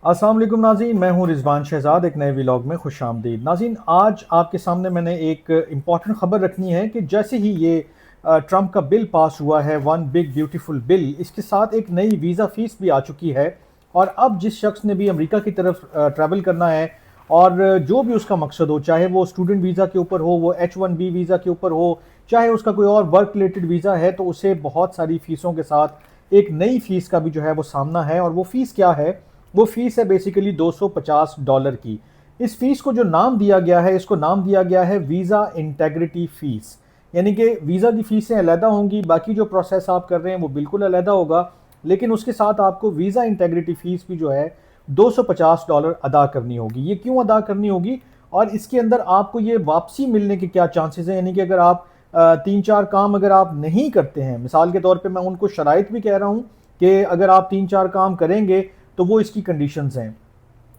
अस्सलाम वालेकुम नाज़रीन, मैं हूं रिजवान शहजाद। एक नए व्लॉग में खुश आमदीद। नाज़रीन, आज आपके सामने मैंने एक इम्पॉर्टेंट ख़बर रखनी है कि जैसे ही ये ट्रंप का बिल पास हुआ है, वन बिग ब्यूटीफुल बिल, इसके साथ एक नई वीज़ा फ़ीस भी आ चुकी है। और अब जिस शख्स ने भी अमेरिका की तरफ ट्रैवल करना है और जो भी उसका मकसद हो, चाहे वो स्टूडेंट वीज़ा के ऊपर हो, वो H1B वीज़ा के ऊपर हो, चाहे उसका कोई और वर्क रिलेटेड वीज़ा है, तो उसे बहुत सारी फ़ीसों के साथ एक नई फ़ीस का भी जो है वो सामना है। और वो फ़ीस क्या है? वो फीस है बेसिकली $250 की। इस फीस को जो नाम दिया गया है, इसको नाम दिया गया है वीज़ा इंटेग्रिटी फीस। यानी कि वीज़ा की फ़ीसें अलहदा होंगी, बाकी जो प्रोसेस आप कर रहे हैं वो बिल्कुल अलहदा होगा, लेकिन उसके साथ आपको वीज़ा इंटेग्रिटी फ़ीस भी जो है $250 अदा करनी होगी। ये क्यों अदा करनी होगी और इसके अंदर आपको ये वापसी मिलने के क्या चांसेस हैं? यानी कि अगर आप 3-4 काम अगर आप नहीं करते हैं, मिसाल के तौर पे मैं उनको शराइत भी कह रहा हूँ कि अगर आप 3-4 काम करेंगे तो वो इसकी कंडीशंस हैं।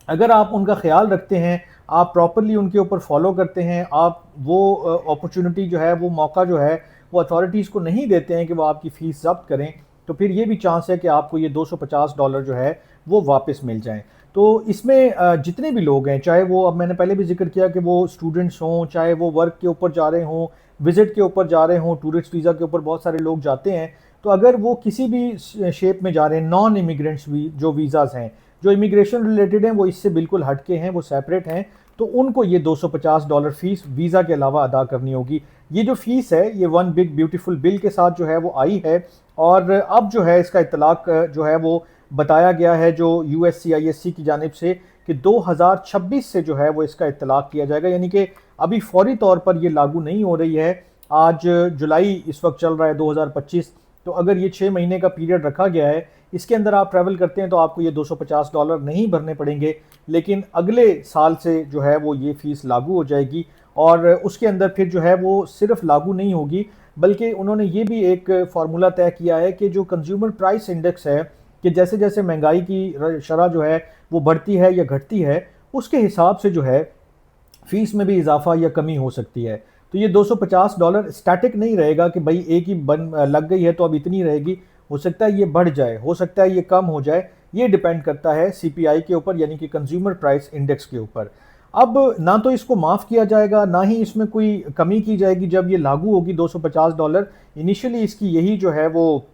अगर आप उनका ख्याल रखते हैं, आप प्रॉपरली उनके ऊपर फॉलो करते हैं, आप वो अपॉर्चुनिटी जो है, वो मौका जो है, वो अथॉरिटीज़ को नहीं देते हैं कि वो आपकी फ़ीस ज़ब्त करें, तो फिर ये भी चांस है कि आपको ये $250 जो है वो वापस मिल जाएँ। तो इसमें जितने भी लोग हैं, चाहे वो, अब मैंने पहले भी ज़िक्र किया कि वो स्टूडेंट्स हों, चाहे वो वर्क के ऊपर जा रहे हों, विज़िट के ऊपर जा रहे हों, टूरिस्ट वीज़ा के ऊपर बहुत सारे लोग जाते हैं। तो अगर वो किसी भी शेप में जा रहे हैं, नॉन इमिग्रेंट्स भी जो वीज़ाज़ हैं, जो इमिग्रेशन रिलेटेड हैं, वो इससे बिल्कुल हटके हैं, वो सेपरेट हैं, तो उनको ये $250 फ़ीस वीज़ा के अलावा अदा करनी होगी। ये जो फ़ीस है, ये वन बिग ब्यूटीफुल बिल के साथ जो है वो आई है। और अब जो है इसका इतलाक़ जो है वो बताया गया है जो USCIS की जानिब से, कि 2026 से जो है वो इसका इतलाक़ किया जाएगा। यानी कि अभी फ़ौरी तौर पर ये लागू नहीं हो रही है। आज जुलाई इस वक्त चल रहा है 2025, तो अगर ये 6 महीने का पीरियड रखा गया है, इसके अंदर आप ट्रैवल करते हैं तो आपको ये $250 नहीं भरने पड़ेंगे। लेकिन अगले साल से जो है वो ये फ़ीस लागू हो जाएगी और उसके अंदर फिर जो है वो सिर्फ लागू नहीं होगी, बल्कि उन्होंने ये भी एक फार्मूला तय किया है कि जो कंज्यूमर प्राइस इंडेक्स है, कि जैसे जैसे महंगाई की शरह जो है वो बढ़ती है या घटती है, उसके हिसाब से जो है फ़ीस में भी इजाफा या कमी हो सकती है। तो ये $250 स्टैटिक नहीं रहेगा कि भाई एक ही बन लग गई है तो अब इतनी रहेगी। हो सकता है ये बढ़ जाए, हो सकता है ये कम हो जाए। ये डिपेंड करता है CPI के ऊपर, यानी कि कंज्यूमर प्राइस इंडेक्स के ऊपर। अब ना तो इसको माफ़ किया जाएगा, ना ही इसमें कोई कमी की जाएगी जब ये लागू होगी $250। इनिशियली इसकी यही जो है वो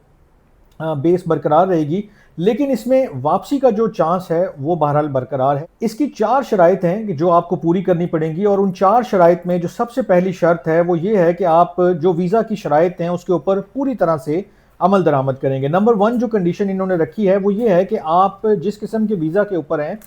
बेस बरकरार रहेगी, लेकिन इसमें वापसी का जो चांस है वो बहरहाल बरकरार है। इसकी 4 शराइत हैं कि जो आपको पूरी करनी पड़ेंगी, और उन 4 शराइत में जो सबसे पहली शर्त है वो ये है कि आप जो वीज़ा की शराइत हैं उसके ऊपर पूरी तरह से अमल दरामद करेंगे। नंबर 1 जो कंडीशन इन्होंने रखी है वो ये है कि आप जिस किस्म के वीज़ा के ऊपर हैं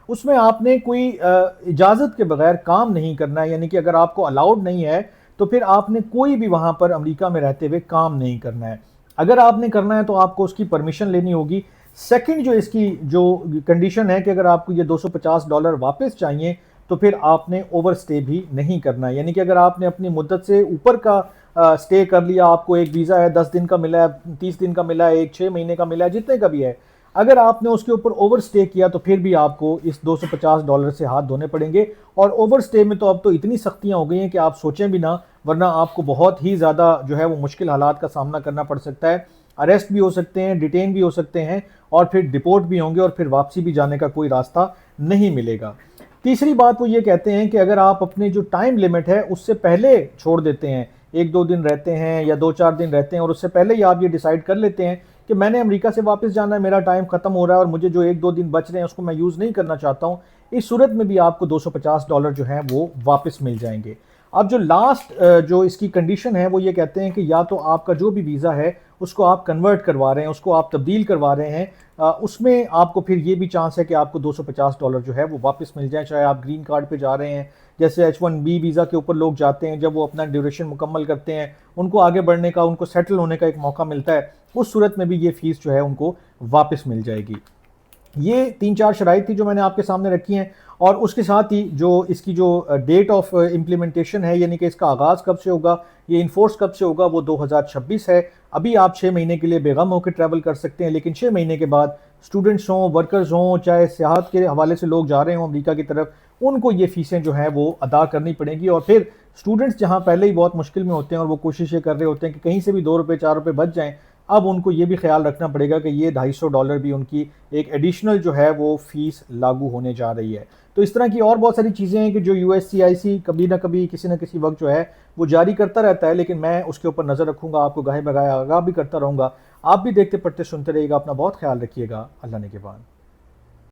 उसमें आपने कोई इजाज़त के बगैर काम नहीं करना है। यानी कि अगर आपको अलाउड नहीं है तो फिर आपने कोई भी वहाँ पर अमेरिका में रहते हुए काम नहीं करना है। अगर आपने करना है तो आपको उसकी परमिशन लेनी होगी। सेकंड जो इसकी जो कंडीशन है कि अगर आपको ये $250 वापस चाहिए तो फिर आपने ओवर स्टे भी नहीं करना है। यानी कि अगर आपने अपनी मुद्दत से ऊपर का स्टे कर लिया, आपको एक वीज़ा है 10 दिन का मिला है, 30 दिन का मिला है, एक 6 महीने का मिला है, जितने का भी है, अगर आपने उसके ऊपर ओवर स्टे किया तो फिर भी आपको इस $250 से हाथ धोने पड़ेंगे। और ओवर स्टे में तो अब तो इतनी सख्तियाँ हो गई हैं कि आप सोचें भी ना, वरना आपको बहुत ही ज़्यादा जो है वो मुश्किल हालात का सामना करना पड़ सकता है। अरेस्ट भी हो सकते हैं, डिटेन भी हो सकते हैं, और फिर डिपोर्ट भी होंगे, और फिर वापसी भी जाने का कोई रास्ता नहीं मिलेगा। तीसरी बात वो ये कहते हैं कि अगर आप अपने जो टाइम लिमिट है उससे पहले छोड़ देते हैं, 1-2 दिन रहते हैं या 2-4 दिन रहते हैं, और उससे पहले ही आप ये डिसाइड कर लेते हैं कि मैंने अमेरिका से वापस जाना है, मेरा टाइम खत्म हो रहा है और मुझे जो 1-2 दिन बच रहे हैं उसको मैं यूज़ नहीं करना चाहता हूँ, इस सूरत में भी आपको $250 जो हैं वो वापस मिल जाएंगे। अब जो लास्ट जो इसकी कंडीशन है वो ये कहते हैं कि या तो आपका जो भी वीज़ा है उसको आप कन्वर्ट करवा रहे हैं, उसको आप तब्दील करवा रहे हैं, उसमें आपको फिर ये भी चांस है कि आपको $250 जो है वो वापस मिल जाए। चाहे आप ग्रीन कार्ड पे जा रहे हैं, जैसे H1B वीज़ा के ऊपर लोग जाते हैं, जब वो अपना ड्यूरेशन मुकम्मल करते हैं उनको आगे बढ़ने का, उनको सेटल होने का एक मौका मिलता है, उस सूरत में भी ये फ़ीस जो है उनको वापस मिल जाएगी। ये 3-4 शराइत थी जो मैंने आपके सामने रखी हैं, और उसके साथ ही जो इसकी जो डेट ऑफ इम्प्लीमेंटेशन है, यानी कि इसका आगाज़ कब से होगा, ये इन्फोर्स कब से होगा, वो 2026 है। अभी आप 6 महीने के लिए बेगम होकर ट्रैवल कर सकते हैं, लेकिन 6 महीने के बाद स्टूडेंट्स हों, वर्कर्स हों, चाहे सियाहत के हवाले से लोग जा रहे हों अमेरिका की तरफ, उनको ये फ़ीसें जो हैं वो अदा करनी पड़ेंगी। और फिर स्टूडेंट्स जहाँ पहले ही बहुत मुश्किल में होते हैं और वो कोशिश ये कर रहे होते हैं कि कहीं से भी ₹2 ₹4 बच जाएँ, अब उनको ये भी ख्याल रखना पड़ेगा कि ये $250 भी उनकी एक एडिशनल जो है वो फ़ीस लागू होने जा रही है। तो इस तरह की और बहुत सारी चीज़ें हैं कि जो यूएससीआईसी कभी ना कभी किसी न किसी वक्त जो है वो जारी करता रहता है, लेकिन मैं उसके ऊपर नज़र रखूंगा, आपको गाहे बगाए आगाह भी करता रहूँगा। आप भी देखते पढ़ते सुनते रहिएगा, अपना बहुत ख्याल रखिएगा। अल्लाह ने के बाद।